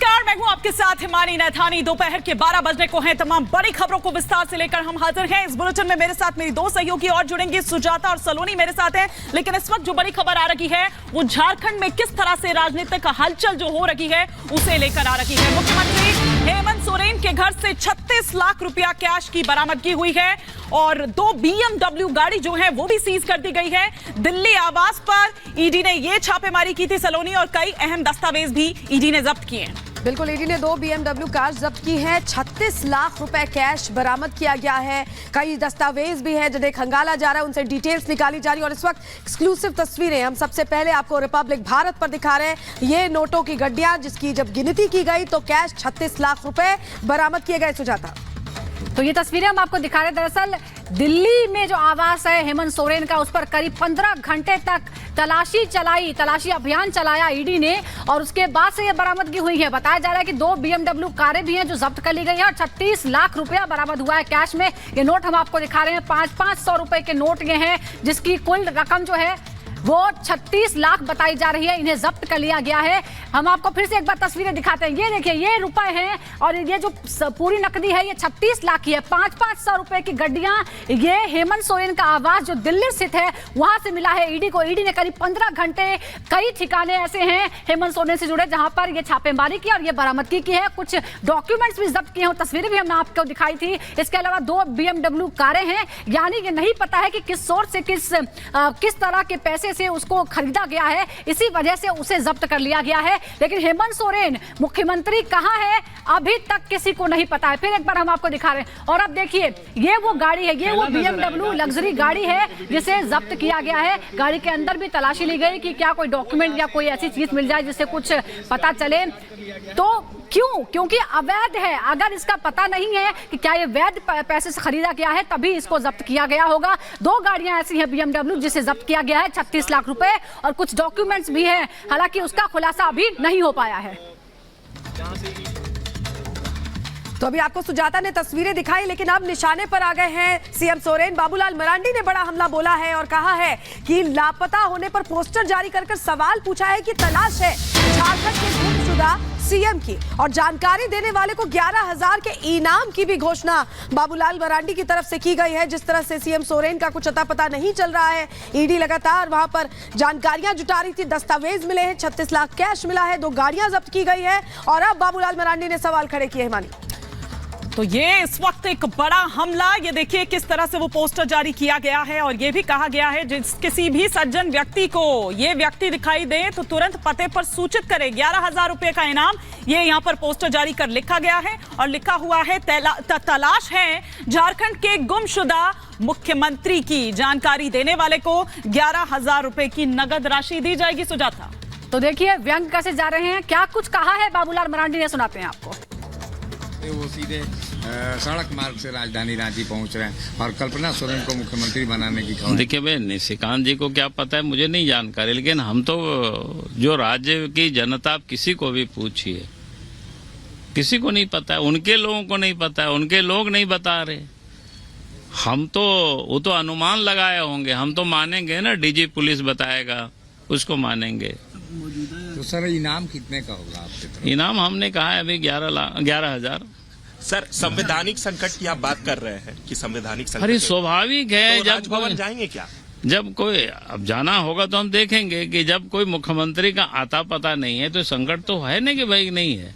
नमस्कार, मैं हूं आपके साथ हिमानी नैथानी। दोपहर के 12 बजने को हैं। तमाम बड़ी खबरों को विस्तार से लेकर हम हाजिर हैं। इस बुलेटिन में मेरे साथ मेरी दो सहयोगी और जुड़ेंगे, सुजाता और सलोनी मेरे साथ हैं। लेकिन इस वक्त जो बड़ी खबर आ रही है वो झारखंड में किस तरह से राजनीतिक हलचल जो हो रही है उसे लेकर आ रही है। मुख्यमंत्री हेमंत सोरेन के घर से 36 लाख रुपया कैश की बरामदगी हुई है और 2 BMW गाड़ी जो है वो भी सीज कर दी गई है। दिल्ली आवास पर ईडी ने ये छापेमारी की थी सलोनी, और कई अहम दस्तावेज भी ईडी ने जब्त किए हैं। बिल्कुल, ईडी ने 2 BMW कार जब्त की हैं। 36 लाख रुपए कैश बरामद किया गया है। कई दस्तावेज भी हैं जिन्हें खंगाला जा रहा है, उनसे डिटेल्स निकाली जा रही है और इस वक्त एक्सक्लूसिव तस्वीरें हम सबसे पहले आपको रिपब्लिक भारत पर दिखा रहे हैं। ये नोटों की गड्डियां जिसकी जब गिनती की गई तो कैश 36 लाख रुपए बरामद किए गए। सुजाता, तो ये तस्वीरें हम आपको दिखा रहे हैं। दरअसल दिल्ली में जो आवास है हेमंत सोरेन का, उस पर करीब 15 घंटे तक तलाशी अभियान चलाया ईडी ने और उसके बाद से ये बरामदगी हुई है। बताया जा रहा है कि 2 BMW कारें भी हैं जो जब्त कर ली गई है और 36 लाख रुपया बरामद हुआ है कैश में। ये नोट हम आपको दिखा रहे हैं, 500 रुपए के नोट ये हैं जिसकी कुल रकम जो है वो 36 लाख बताई जा रही है। इन्हें जब्त कर लिया गया है। हम आपको फिर से एक बार तस्वीरें दिखाते हैं। ये देखिए, ये रुपए हैं और ये जो पूरी नकदी है ये 36 लाख की है। 500 रुपए की गड्डियां, ये हेमंत सोरेन का आवास जो दिल्ली स्थित है वहां से मिला है ईडी को। ईडी ने करीब 15 घंटे कई ठिकाने ऐसे हैं हेमंत सोरेन से जुड़े जहां पर ये छापेमारी की और ये बरामदगी की है। कुछ डॉक्यूमेंट्स भी जब्त किए हैं, तस्वीरें भी हमने आपको दिखाई थी। इसके अलावा 2 BMW कारें हैं। यानी ये नहीं पता है कि किस सोर्स से किस तरह के पैसे से उसको खरीदा गया है, इसी वजह से उसे जब्त कर लिया गया है। लेकिन हेमंत सोरेन मुख्यमंत्री कहां है अभी तक किसी को नहीं पता है। फिर एक बार हम आपको दिखा रहे हैं और अब देखिए, ये वो गाड़ी है, ये वो BMW लग्जरी गाड़ी है जिसे जब्त किया गया है। गाड़ी के अंदर भी तलाशी ली गई कि क्या कोई डॉक्यूमेंट या कोई ऐसी चीज मिल जाए जिससे कुछ पता चले। तो क्योंकि अवैध है। अगर इसका पता नहीं है कि क्या ये वैध पैसे से खरीदा गया है तभी इसको जब्त किया गया होगा। 2 गाड़ियां ऐसी हैं BMW जिसे जब्त किया गया है, 36 लाख रुपए और कुछ डॉक्यूमेंट्स भी हैं। हालांकि उसका खुलासा अभी नहीं हो पाया है। तो अभी आपको सुजाता ने तस्वीरें दिखाई, लेकिन अब निशाने पर आ गए हैं सीएम सोरेन। बाबूलाल मरांडी ने बड़ा हमला बोला है और कहा है कि लापता होने पर पोस्टर जारी कर सवाल पूछा है कि तलाश है झारखंड के गुमशुदा सीएम की, और जानकारी देने वाले को 11,000 के इनाम की भी घोषणा बाबूलाल मरांडी की तरफ से की गई है। जिस तरह से सीएम सोरेन का कुछ अता पता नहीं चल रहा है, ईडी लगातार वहां पर जानकारियां जुटा रही थी। दस्तावेज मिले हैं, 36 लाख कैश मिला है, 2 गाड़ियां जब्त की गई है और अब बाबूलाल मरांडी ने सवाल खड़े किए। हिमानी, तो ये इस वक्त एक बड़ा हमला, ये देखिए किस तरह से वो पोस्टर जारी किया गया है और ये भी कहा गया है जिस किसी भी सज्जन व्यक्ति को ये व्यक्ति दिखाई दे तो तुरंत पते पर सूचित करें। 11,000 रुपए का इनाम, ये यहाँ पर पोस्टर जारी कर लिखा गया है और लिखा हुआ है तलाश है झारखंड के गुमशुदा मुख्यमंत्री की। जानकारी देने वाले को 11,000 रुपए की नगद राशि दी जाएगी। सुजाता, तो देखिए व्यंग कैसे जा रहे हैं, क्या कुछ कहा है बाबूलाल मरांडी ने, सुनाते हैं आपको। वो सीधे सड़क मार्ग से राजधानी रांची पहुंच रहे हैं और कल्पना सोरेन को मुख्यमंत्री बनाने की खबर। देखिए भाई, निशिकांत जी को क्या पता है, मुझे नहीं जानकारी, लेकिन हम तो जो राज्य की जनता, किसी को भी पूछिए, किसी को नहीं पता है, उनके लोगों को नहीं पता है, उनके लोग नहीं बता रहे। हम तो वो तो अनुमान लगाए होंगे, हम तो मानेंगे ना, डीजी पुलिस बताएगा उसको मानेंगे। तो सर इनाम कितने का होगा आपके तरफ? इनाम हमने कहा है अभी 11,000। सर, संवैधानिक संकट की आप बात कर रहे हैं कि संवैधानिक संकट, अरे स्वाभाविक है, तो जब राजभवन जाएंगे क्या? जब कोई अब जाना होगा तो हम देखेंगे कि जब कोई मुख्यमंत्री का आता पता नहीं है तो संकट तो है नहीं कि भाई नहीं है।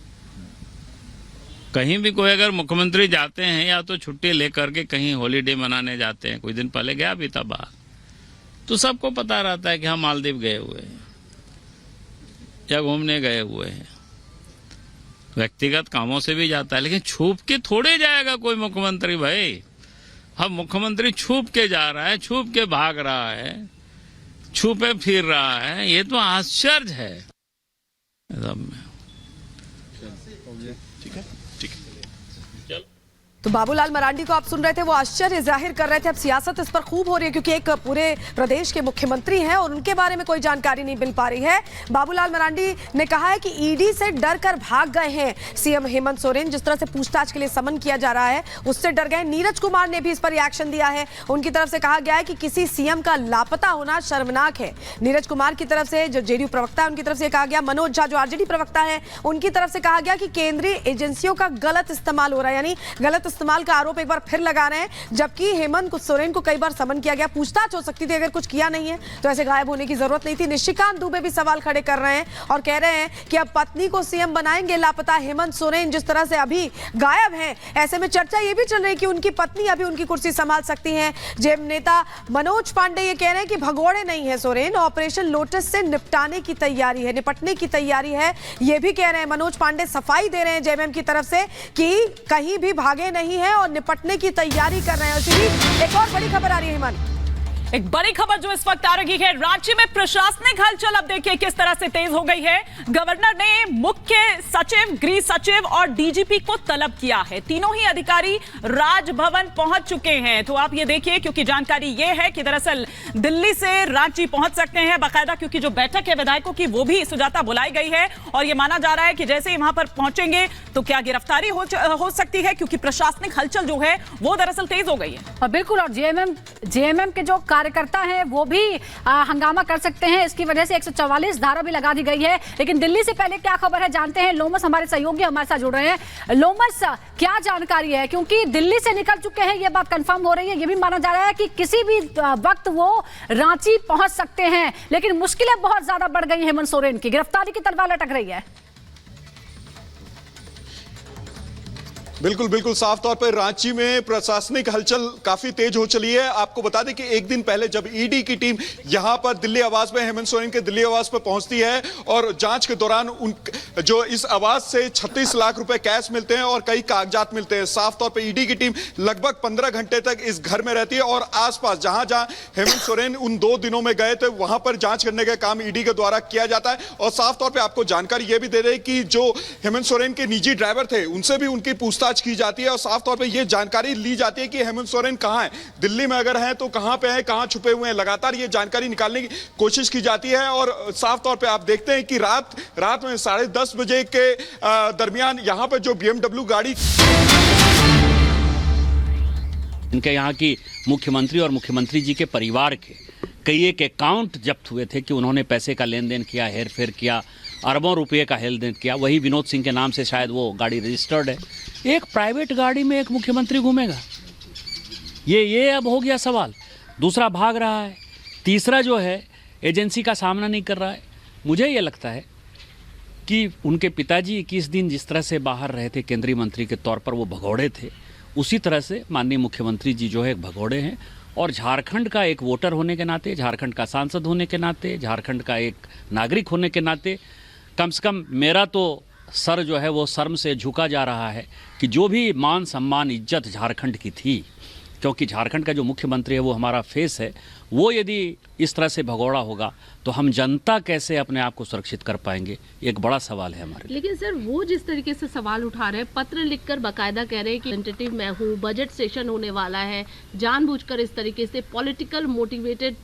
कहीं भी कोई अगर मुख्यमंत्री जाते हैं या तो छुट्टी लेकर के कहीं हॉलीडे मनाने जाते हैं, कुछ दिन पहले गया भी था बाहर, तो सबको पता रहता है कि हम मालदीव गए हुए हैं या घूमने गए हुए हैं। व्यक्तिगत कामों से भी जाता है, लेकिन छुप के थोड़े जाएगा कोई मुख्यमंत्री भाई। अब मुख्यमंत्री छुप के जा रहा है, छुप के भाग रहा है, छुपे फिर रहा है, ये तो आश्चर्य है। ठीक है, ठीक है, चलो। तो बाबूलाल मरांडी को आप सुन रहे थे, वो आश्चर्य जाहिर कर रहे थे। अब सियासत इस पर खूब हो रही है क्योंकि एक पूरे प्रदेश के मुख्यमंत्री हैं और उनके बारे में कोई जानकारी नहीं मिल पा रही है। बाबूलाल मरांडी ने कहा है कि ईडी से डर कर भाग गए हैं सीएम हेमंत सोरेन। जिस तरह से पूछताछ के लिए समन किया जा रहा है उससे डर गए। नीरज कुमार ने भी इस पर रिएक्शन दिया है। उनकी तरफ से कहा गया है कि किसी सीएम का लापता होना शर्मनाक है। नीरज कुमार की तरफ से, जो जेडीयू प्रवक्ता है, उनकी तरफ से कहा गया। मनोज झा जो आरजेडी प्रवक्ता है, उनकी तरफ से कहा गया कि केंद्रीय एजेंसियों का गलत इस्तेमाल हो रहा है, यानी गलत इस्तेमाल का आरोप एक बार फिर लगा रहे हैं। जबकि हेमंत सोरेन को कई बार समन किया गया, पूछताछ हो सकती थी, अगर कुछ किया नहीं है तो ऐसे गायब होने की जरूरत नहीं थी। निशिकांत दुबे भी सवाल खड़े कर रहे हैं और कह रहे हैं कि अब पत्नी को सीएम बनाएंगे लापता हेमंत सोरेन। जिस तरह से अभी गायब हैं, ऐसे में चर्चा ये भी चल रही है कि उनकी पत्नी अभी उनकी कुर्सी संभाल सकती हैं। जेएम नेता मनोज पांडे ये कह रहे हैं कि भगोड़े नहीं है सोरेन, ऑपरेशन लोटस से निपटने की तैयारी है। ये भी कह रहे हैं मनोज पांडे, सफाई दे रहे हैं जेएमएम की तरफ से कि कहीं भी भागे नहीं है और निपटने की तैयारी कर रहे हैं। उसी एक और बड़ी खबर आ रही है हेमंत, एक बड़ी खबर जो इस वक्त आ रही है, रांची में प्रशासनिक हलचल अब देखिए किस तरह से तेज हो गई है। गवर्नर ने मुख्य सचिव, गृह सचिव और डीजीपी को तलब किया है। तीनों ही अधिकारी राजभवन पहुंच चुके हैं। तो आप ये देखिए, क्योंकि जानकारी ये है कि दरअसल दिल्ली से रांची पहुंच सकते हैं बाकायदा, क्योंकि जो बैठक है विधायकों की वो भी सुजाता बुलाई गई है और ये माना जा रहा है कि जैसे ही वहां पर पहुंचेंगे तो क्या गिरफ्तारी हो सकती है, क्योंकि प्रशासनिक हलचल जो है वो दरअसल तेज हो गई है। और बिल्कुल, और जेएमएम के जो कार्यकर्ता हैं वो भी हंगामा कर सकते हैं। इसकी वजह से 144 धारा भी लगा दी गई है। लेकिन दिल्ली से पहले क्या खबर है जानते हैं। लोमस हमारे सहयोगी हमारे साथ जुड़ रहे हैं। लोमस, क्या जानकारी है, क्योंकि दिल्ली से निकल चुके हैं, ये बात कंफर्म हो रही है। ये भी माना जा रहा है कि किसी भी वक्त वो रांची पहुंच सकते हैं। लेकिन मुश्किलें बहुत ज्यादा बढ़ गई हेमंत सोरेन की, गिरफ्तारी की तलवार लटक रही है। बिल्कुल बिल्कुल, साफ तौर पर रांची में प्रशासनिक हलचल काफी तेज हो चली है। आपको बता दें कि एक दिन पहले जब ईडी की टीम यहां पर दिल्ली आवास में, हेमंत सोरेन के दिल्ली आवास पर पहुंचती है और जांच के दौरान जो इस आवास से 36 लाख रुपए कैश मिलते हैं और कई कागजात मिलते हैं। साफ तौर पर ईडी की टीम लगभग 15 घंटे तक इस घर में रहती है और आसपास जहां जहां हेमंत सोरेन उन 2 दिनों में गए थे वहां पर जांच करने का काम ईडी के द्वारा किया जाता है। और साफ तौर पर आपको जानकारी यह भी दे रहे कि जो हेमंत सोरेन के निजी ड्राइवर थे उनसे भी उनकी पूछताछ की जाती है और साफ तौर पे ये जानकारी ली जाती है कि हेमंत सोरेन कहां है, दिल्ली में अगर हैं तो कहां पे हैं, कहां छुपे हुए हैं। लगातार ये जानकारी निकालने की कोशिश की जाती है और साफ तौर पे आप देखते हैं कि रात में 10:30 बजे के दरमियान यहां पे जो BMW गाड़ी, इनके यहाँ की मुख्यमंत्री और मुख्यमंत्री जी के परिवार के कई एक अकाउंट जब्त हुए थे कि उन्होंने पैसे का लेन देन किया, हेर फेर किया, अरबों रुपए का लेन देन किया। वही विनोद सिंह के नाम से शायद वो गाड़ी रजिस्टर्ड है। एक प्राइवेट गाड़ी में एक मुख्यमंत्री घूमेगा, ये अब हो गया सवाल। दूसरा भाग रहा है, तीसरा जो है एजेंसी का सामना नहीं कर रहा है। मुझे ये लगता है कि उनके पिताजी 21 दिन जिस तरह से बाहर रहे थे केंद्रीय मंत्री के तौर पर, वो भगोड़े थे, उसी तरह से माननीय मुख्यमंत्री जी जो है एक भगोड़े हैं। और झारखंड का एक वोटर होने के नाते, झारखंड का सांसद होने के नाते, झारखंड का एक नागरिक होने के नाते, कम से कम मेरा तो सर जो है वो शर्म से झुका जा रहा है कि जो भी मान सम्मान इज्जत झारखंड की थी, क्योंकि झारखंड का जो मुख्यमंत्री है वो हमारा फेस है, वो यदि इस तरह से भगोड़ा होगा तो हम जनता कैसे अपने आप को सुरक्षित कर पाएंगे, एक बड़ा सवाल है हमारे लिए। लेकिन सर वो जिस तरीके से सवाल उठा रहे हैं, पत्र लिखकर बाकायदा कह रहे हैं कि टेंटेटिव मैं हूँ, बजट सेशन होने वाला है, जानबूझकर इस तरीके से पॉलिटिकल मोटिवेटेड